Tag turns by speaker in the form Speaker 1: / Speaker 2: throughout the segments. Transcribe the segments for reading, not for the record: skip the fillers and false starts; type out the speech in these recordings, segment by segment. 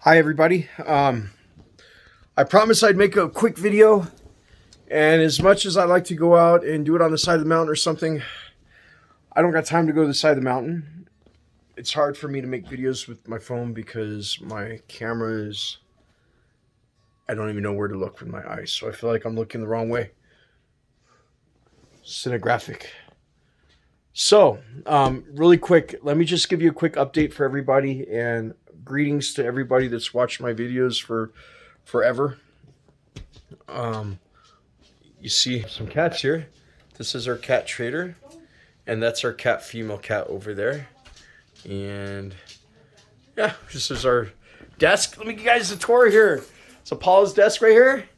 Speaker 1: Hi everybody. I promised I'd make a quick video, and as much as I like to go out and do it on the side of the mountain or something, I don't got time to go to the side of the mountain. It's hard for me to make videos with my phone because my camera is, I don't even know where to look with my eyes, so I feel like I'm looking the wrong way. Cinegraphic. So, really quick, let me just give you a quick update for everybody, and greetings to everybody that's watched my videos for forever. You see some cats here. This is our cat trader, and that's our female cat over there. And yeah, this is our desk. Let me give you guys a tour here. It's Apollo's desk right here.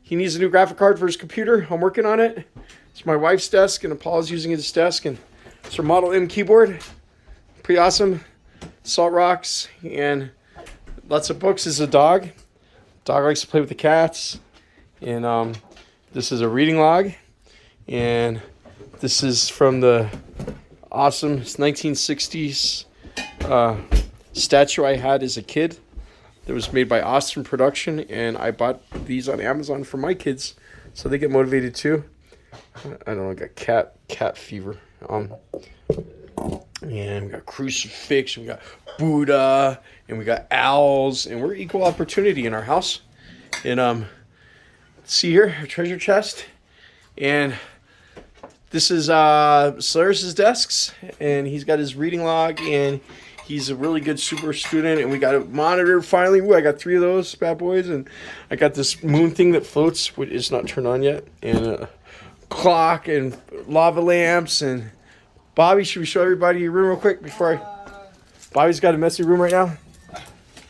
Speaker 1: He needs a new graphic card for his computer. I'm working on it. It's my wife's desk, and Apollo's using his desk, and it's our Model M keyboard. Pretty awesome. Salt rocks and lots of books. This is a dog. Dog likes to play with the cats. And this is a reading log. And this is from the awesome 1960s statue I had as a kid. That was made by Austin Production. And I bought these on Amazon for my kids so they get motivated too. I don't know, I got cat fever. And we got crucifix, we got Buddha, and we got owls, and we're equal opportunity in our house. And see here, our treasure chest. And this is Solaris's desks, and he's got his reading log, and he's a really good super student. And we got a monitor finally. Ooh, I got 3 of those bad boys, and I got this moon thing that floats, which is not turned on yet, and a clock and lava lamps. And Bobby, should we show everybody your room real quick before Bobby's got a messy room right now.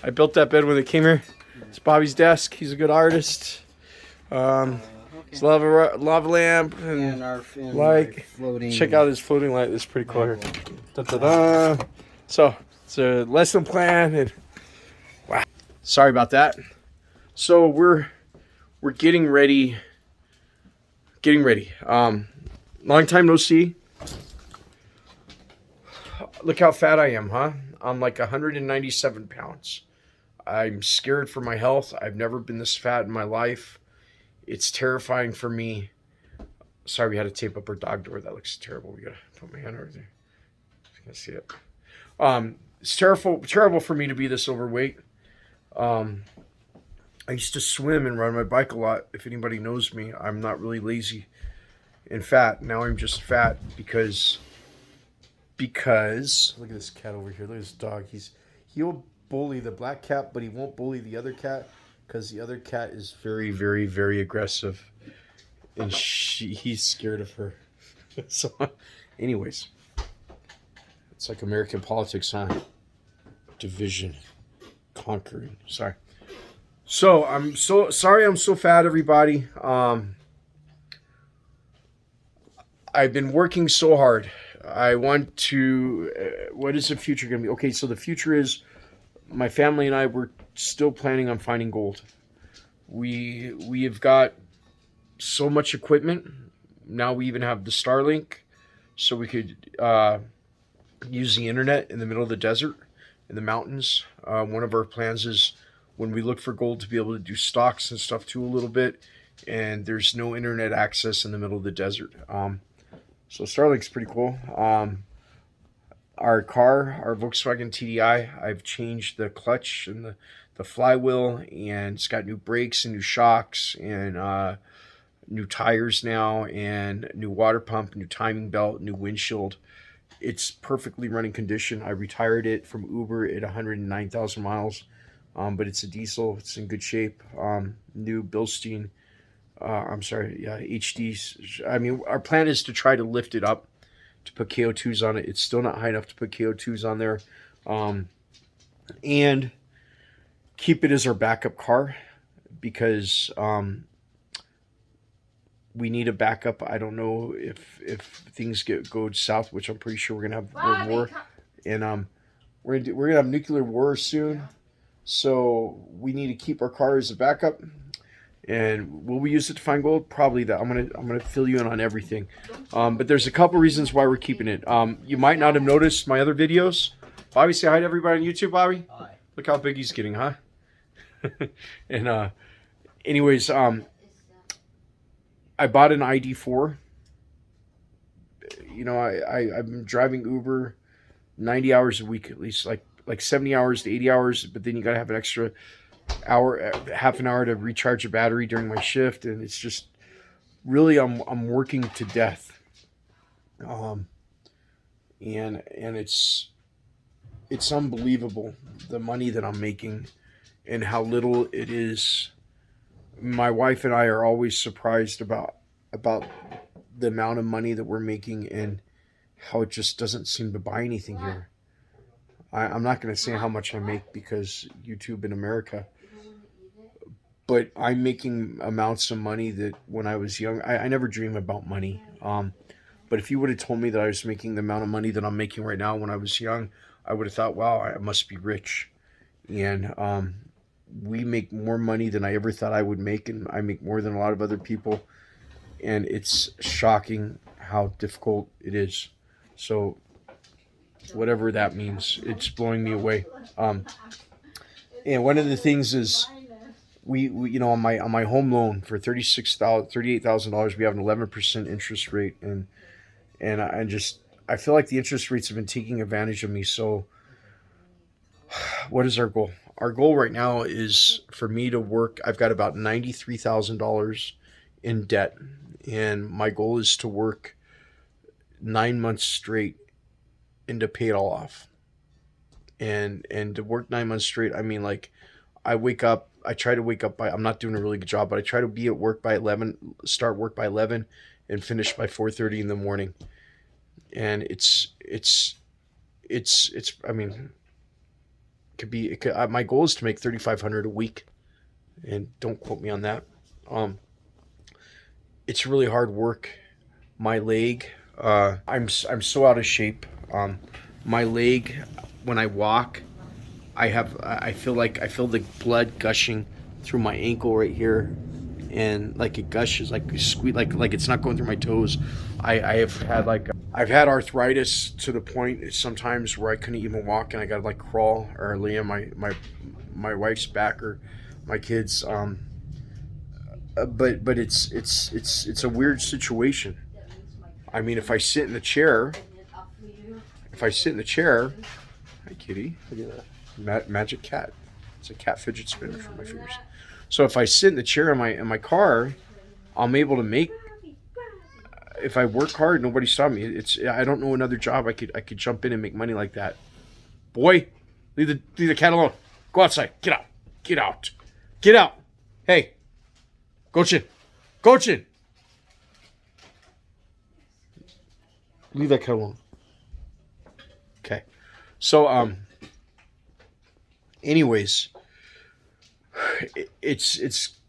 Speaker 1: I built that bed when they came here. It's Bobby's desk. He's a good artist. It's lava lamp and floating. Check out his floating light. It's pretty cool here. Da-da-da. So it's a lesson plan, and wow. Sorry about that. So we're getting ready. Long time no see. Look how fat I am, huh? I'm like 197 pounds. I'm scared for my health. I've never been this fat in my life. It's terrifying for me. Sorry, we had to tape up our dog door. That looks terrible. We gotta put my hand over there. You can see it. It's terrible for me to be this overweight. I used to swim and ride my bike a lot. If anybody knows me, I'm not really lazy and fat. Now I'm just fat because look at this cat over here. Look at this dog. He'll bully the black cat, but he won't bully the other cat because the other cat is very, very, very aggressive, and he's scared of her. So, anyways, it's like American politics, huh? Division, conquering. Sorry. So I'm so sorry. I'm so fat, everybody. I've been working so hard. I want to, what is the future going to be? Okay, so the future is my family and I, we're still planning on finding gold. We have got so much equipment. Now we even have the Starlink, so we could use the internet in the middle of the desert, in the mountains. One of our plans is when we look for gold to be able to do stocks and stuff too a little bit, and there's no internet access in the middle of the desert. So Starlink's pretty cool. Our car, our Volkswagen TDI, I've changed the clutch and the flywheel, and it's got new brakes and new shocks and new tires now, and new water pump, new timing belt, new windshield. It's perfectly running condition. I retired it from Uber at 109,000 miles, but it's a diesel. It's in good shape. New Bilstein. HD. I mean, our plan is to try to lift it up to put KO2s on it. It's still not high enough to put KO2s on there. And keep it as our backup car because we need a backup. I don't know if things go south, which I'm pretty sure we're going to have World War. And we're gonna have nuclear war soon. So we need to keep our car as a backup. And will we use it to find gold? Probably that. I'm gonna fill you in on everything. But there's a couple reasons why we're keeping it. You might not have noticed my other videos. Bobby, say hi to everybody on YouTube, Bobby.
Speaker 2: Hi.
Speaker 1: Look how big he's getting, huh? And anyways, I bought an ID4. You know, I've been driving Uber 90 hours a week at least, like 70 hours to 80 hours, but then you got to have an extra hour, half an hour to recharge the battery during my shift, and it's just really I'm working to death. Um, and it's unbelievable the money that I'm making and how little it is. My wife and I are always surprised about the amount of money that we're making and how it just doesn't seem to buy anything here. I'm not going to say how much I make because YouTube in America, but I'm making amounts of money that when I was young, I never dreamed about money. But if you would have told me that I was making the amount of money that I'm making right now when I was young, I would have thought, wow, I must be rich. And we make more money than I ever thought I would make, and I make more than a lot of other people. And it's shocking how difficult it is. So whatever that means, it's blowing me away. And one of the things is we you know on my home loan for $38,000, we have an 11% interest rate, and I feel like the interest rates have been taking advantage of me. So what is our goal? Our goal right now is for me to work. I've got about $93,000 in debt, and my goal is to work 9 months straight and to pay it all off. And to work 9 months straight, I mean, like, I wake up. I try to wake up by. I'm not doing a really good job, but I try to be at work by 11, start work by 11, and finish by 4:30 in the morning. And it's. I mean, could be. It could, my goal is to make 3,500 a week, and don't quote me on that. Um, it's really hard work. My leg. I'm so out of shape. My leg, when I walk, I feel the blood gushing through my ankle right here, and like it gushes, like squeeze, like it's not going through my toes. I have had I've had arthritis to the point sometimes where I couldn't even walk, and I got to like crawl or lay on my wife's back or my kids. But it's a weird situation. I mean, if I sit in the chair, hi kitty, look at that magic cat. It's a cat fidget spinner for my fingers. So if I sit in the chair in my car, I'm able to make. If I work hard, nobody stop me. I don't know another job I could jump in and make money like that. Boy, leave the cat alone. Go outside. Get out. Get out. Get out. Hey, Gochin. Gochin. Leave that cat alone. Okay. So anyways, it's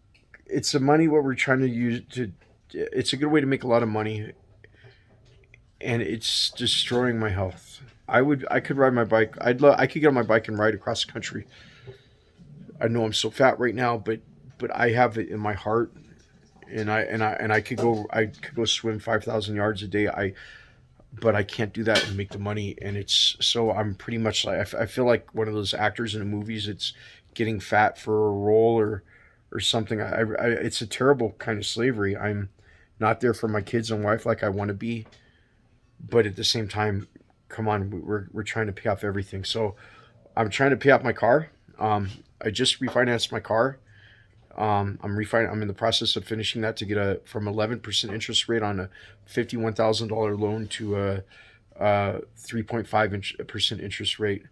Speaker 1: the money what we're trying to use to. It's a good way to make a lot of money, and it's destroying my health. I could ride my bike. I could get on my bike and ride across the country. I know I'm so fat right now, but I have it in my heart, and I could go swim 5,000 yards a day. But I can't do that and make the money, and it's so I'm pretty much like I feel like one of those actors in the movies. It's getting fat for a role or something. It's a terrible kind of slavery. I'm not there for my kids and wife like I want to be, but at the same time, come on, we're trying to pay off everything. So I'm trying to pay off my car. I just refinanced my car. I'm in the process of finishing that to get a from 11% interest rate on a $51,000 loan to a 3.5% interest rate.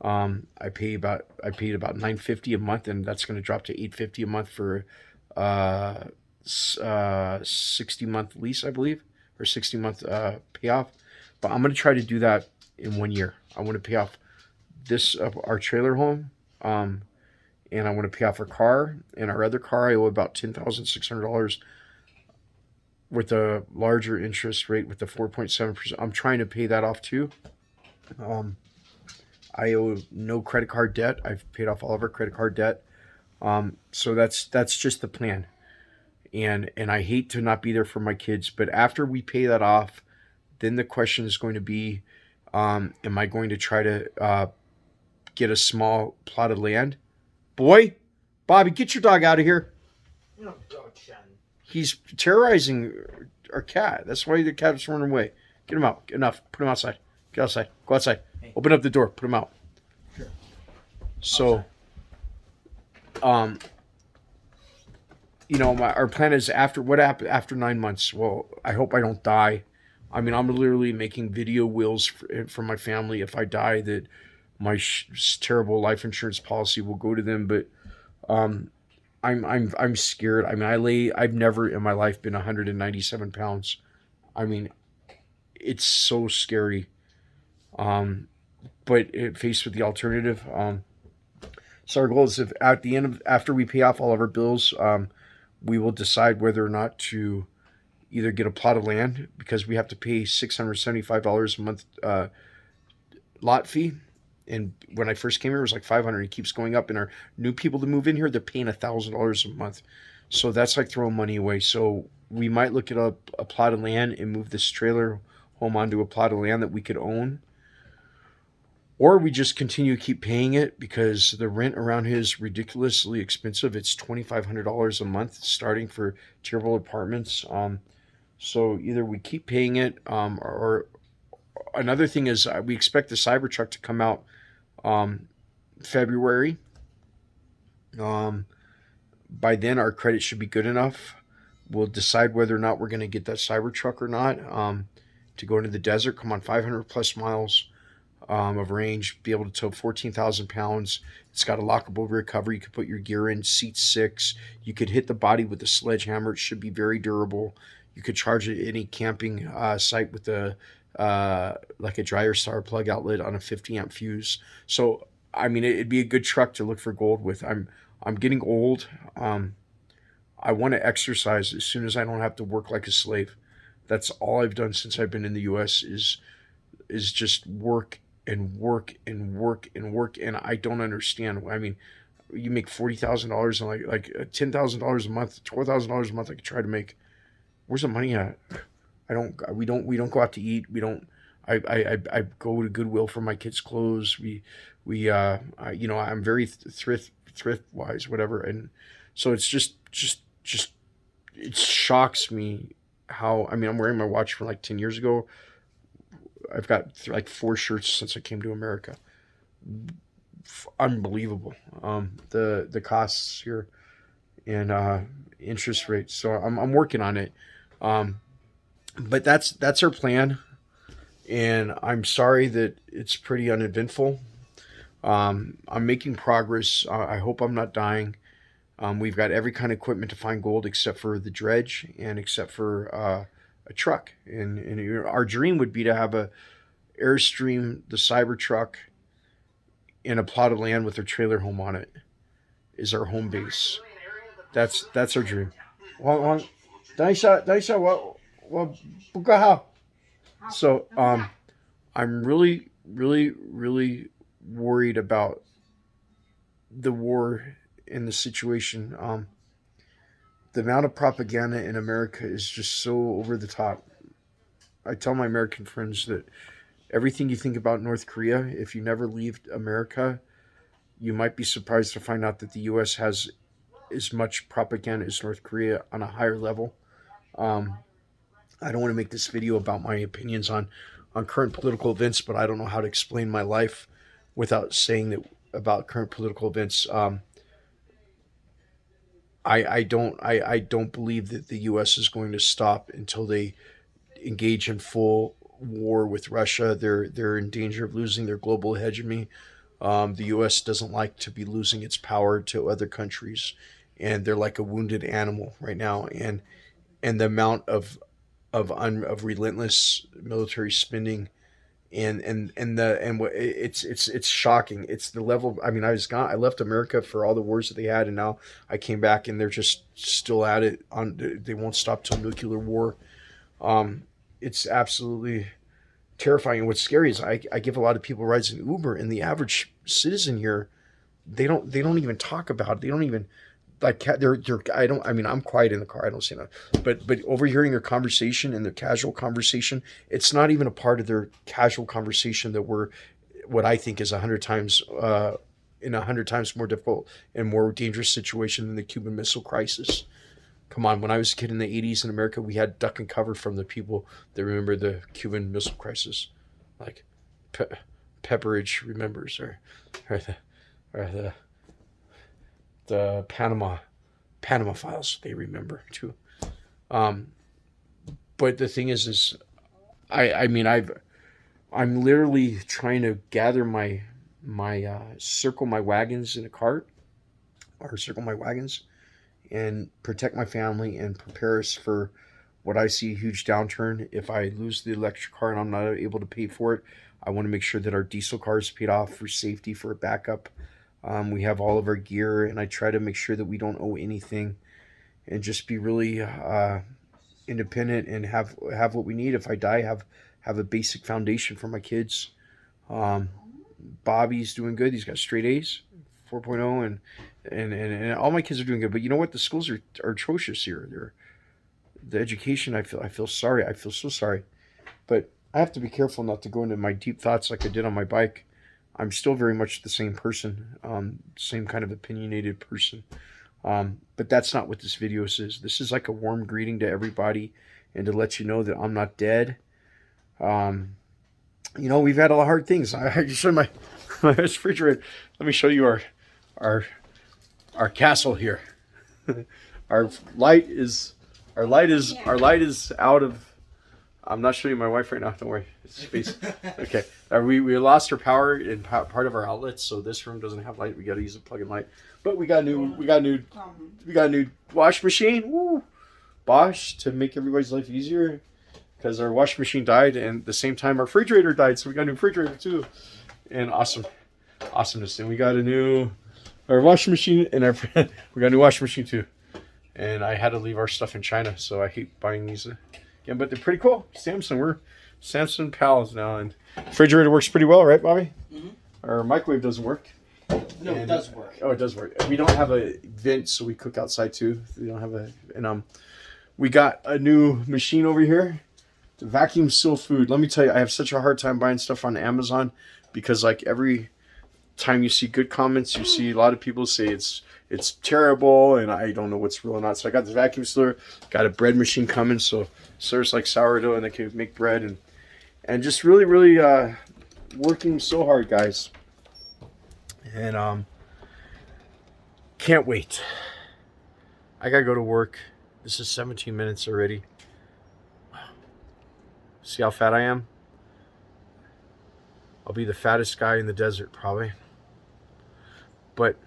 Speaker 1: I paid about $950 a month, and that's going to drop to $850 a month for 60-month lease, I believe, or 60-month payoff. But I'm going to try to do that in 1 year. I want to pay off our trailer home. And I want to pay off our car. And our other car, I owe about $10,600 with a larger interest rate with the 4.7%. I'm trying to pay that off too. I owe no credit card debt. I've paid off all of our credit card debt. So that's just the plan. And I hate to not be there for my kids, but after we pay that off, then the question is going to be, am I going to try to get a small plot of land? Boy, Bobby, get your dog out of here.
Speaker 2: No, dog Shen.
Speaker 1: He's terrorizing our cat. That's why the cat is running away. Get him out. Enough. Put him outside. Get outside. Go outside.
Speaker 2: Hey.
Speaker 1: Open up the door. Put him out.
Speaker 2: Sure.
Speaker 1: So, you know, our plan is after 9 months. Well, I hope I don't die. I mean, I'm literally making video wills for my family. If I die, that my terrible life insurance policy will go to them. But I'm scared. I mean, I've never in my life been 197 pounds. I mean, it's so scary. But faced with the alternative, so our goal is if at the end of after we pay off all of our bills, we will decide whether or not to either get a plot of land, because we have to pay $675 a month lot fee. And when I first came here, it was like $500. It keeps going up. And our new people to move in here, they're paying $1,000 a month. So that's like throwing money away. So we might look at a plot of land and move this trailer home onto a plot of land that we could own. Or we just continue to keep paying it, because the rent around here is ridiculously expensive. It's $2,500 a month starting for terrible apartments. So either we keep paying it, or another thing is we expect the Cybertruck to come out February. By then our credit should be good enough. We'll decide whether or not we're going to get that Cybertruck or not, to go into the desert. Come on, 500 plus miles of range, be able to tow 14,000 pounds. It's got a lockable rear cover. You could put your gear in, seat 6. You could hit the body with a sledgehammer. It should be very durable. You could charge it at any camping site with a like a dryer star plug outlet on a 50 amp fuse. So I mean, it'd be a good truck to look for gold with. I'm getting old. I want to exercise as soon as I don't have to work like a slave. That's all I've done since I've been in the U.S. is just work and work and work and work. And I don't understand. I mean, you make $40,000 and like $10,000 a month, $12,000 a month. I could try to make. Where's the money at? We don't go out to eat. We don't. I go to Goodwill for my kids' clothes. I'm very thrift wise, whatever. And so it's just it shocks me how, I mean, I'm wearing my watch from like 10 years ago. I've got like 4 shirts since I came to America. Unbelievable. The costs here and interest rates. So I'm working on it. But that's our plan, and I'm sorry that it's pretty uneventful. I'm making progress. I hope I'm not dying. We've got every kind of equipment to find gold except for the dredge and except for a truck. And our dream would be to have a Airstream, the Cybertruck, in a plot of land with a trailer home on it is our home base. That's our dream. So I'm really, really, really worried about the war and the situation. The amount of propaganda in America is just so over the top. I tell my American friends that everything you think about North Korea, if you never leave America, you might be surprised to find out that the U.S. has as much propaganda as North Korea on a higher level. I don't want to make this video about my opinions on current political events, but I don't know how to explain my life without saying that about current political events. I don't believe that the U.S. is going to stop until they engage in full war with Russia. They're in danger of losing their global hegemony. The U.S. doesn't like to be losing its power to other countries, and they're like a wounded animal right now. And the amount of relentless military spending, it's shocking. It's the level. I mean, I left America for all the wars that they had, and now I came back, and they're just still at it. They won't stop till nuclear war. It's absolutely terrifying. And what's scary is I give a lot of people rides in Uber, and the average citizen here, they don't even talk about it. They don't even. Like I'm quiet in the car. I don't say that. But overhearing their conversation and their casual conversation, it's not even a part of their casual conversation that what I think is 100 times in 100 times more difficult and more dangerous situation than the Cuban Missile Crisis. Come on, when I was a kid in the 80s in America, we had duck and cover from the people that remember the Cuban Missile Crisis. Like Pepperidge remembers, or the Panama Files, they remember too. But the thing is I'm literally trying to gather my circle my wagons in a cart, or circle my wagons, and protect my family and prepare us for what I see a huge downturn. If I lose the electric car and I'm not able to pay for it, I want to make sure that our diesel car is paid off for safety, for a backup. We have all of our gear, and I try to make sure that we don't owe anything, and just be really independent and have what we need. If I die, have a basic foundation for my kids. Bobby's doing good. He's got straight A's, 4.0, and all my kids are doing good. But you know what? The schools are atrocious here. The education, I feel sorry. I feel so sorry. But I have to be careful not to go into my deep thoughts like I did on my bike. I'm still very much the same person, same kind of opinionated person. But that's not what this video is. This is like a warm greeting to everybody, and to let you know that I'm not dead. You know, we've had a lot of hard things. I just showed my refrigerator. Let me show you our castle here. Our light is out of. I'm not showing you my wife right now. Don't worry. It's space. Okay. We lost our power in part of our outlets, so this room doesn't have light. We got to use a plug-in light. But we got a new wash machine. Woo! Bosch, to make everybody's life easier, because our washing machine died, and at the same time our refrigerator died, so we got a new refrigerator too. And awesomeness. And we got our washing machine, and we got a new washing machine too. And I had to leave our stuff in China, so I hate buying these again, but they're pretty cool. Samsung, we're Samsung pals now, and refrigerator works pretty well, right, Bobby? Mm-hmm. Our microwave doesn't work.
Speaker 2: No, it does work.
Speaker 1: Oh, it does work. We don't have a vent, so we cook outside too. We don't have we got a new machine over here to vacuum seal food. Let me tell you, I have such a hard time buying stuff on Amazon, because like every time you see good comments, you see a lot of people say it's terrible, and I don't know what's real or not. So I got the vacuum sealer, got a bread machine coming, so serves like sourdough, and they can make bread, and just really working so hard, guys. And can't wait. I gotta go to work. This is 17 minutes already. See how fat I am? I'll be the fattest guy in the desert probably. But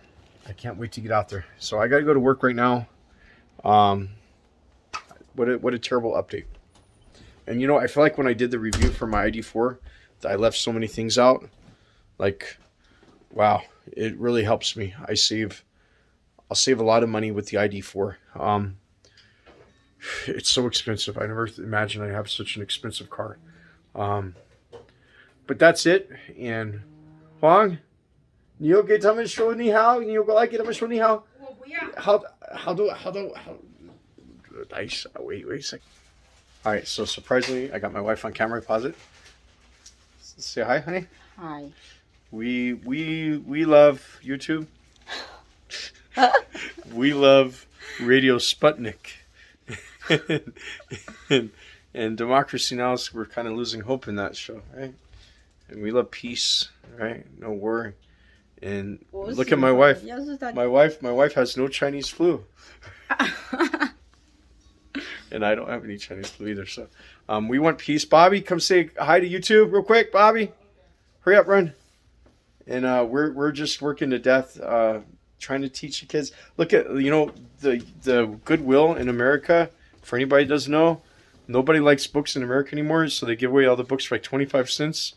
Speaker 1: I can't wait to get out there. So I gotta go to work right now. What a terrible update. And you know, I feel like when I did the review for my ID4, that I left so many things out. Like, wow, it really helps me. I'll save a lot of money with the ID4. It's so expensive. I never imagined I'd have such an expensive car. But that's it. And Huang, 你又给他们说你好，你又过来给他们说你好。我不要。How do wait a second. All right, so surprisingly, I got my wife on camera. Pause it. Say hi, honey.
Speaker 3: Hi.
Speaker 1: We love YouTube. We love Radio Sputnik. and Democracy Now! We're kind of losing hope in that show, right? And we love peace, right? No war. And look at my wife. My wife has no Chinese flu. And I don't have any Chinese flu either. So we want peace. Bobby, come say hi to YouTube real quick, Bobby. Hurry up, run. And we're just working to death, trying to teach the kids. Look at, the Goodwill in America. For anybody that doesn't know, nobody likes books in America anymore, so they give away all the books for like 25 cents.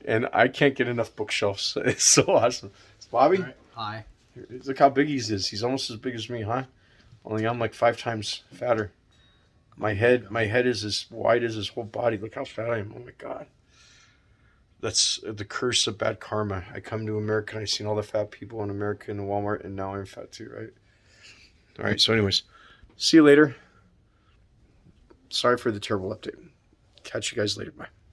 Speaker 1: And I can't get enough bookshelves. It's so awesome. It's Bobby.
Speaker 2: Right. Hi.
Speaker 1: Look how big he is. He's almost as big as me, huh? Only I'm like 5 times fatter. My head is as wide as his whole body. Look how fat I am. Oh my God. That's the curse of bad karma. I come to America and I've seen all the fat people in America in the Walmart, and now I'm fat too, right? All right, so anyways, see you later. Sorry for the terrible update. Catch you guys later. Bye.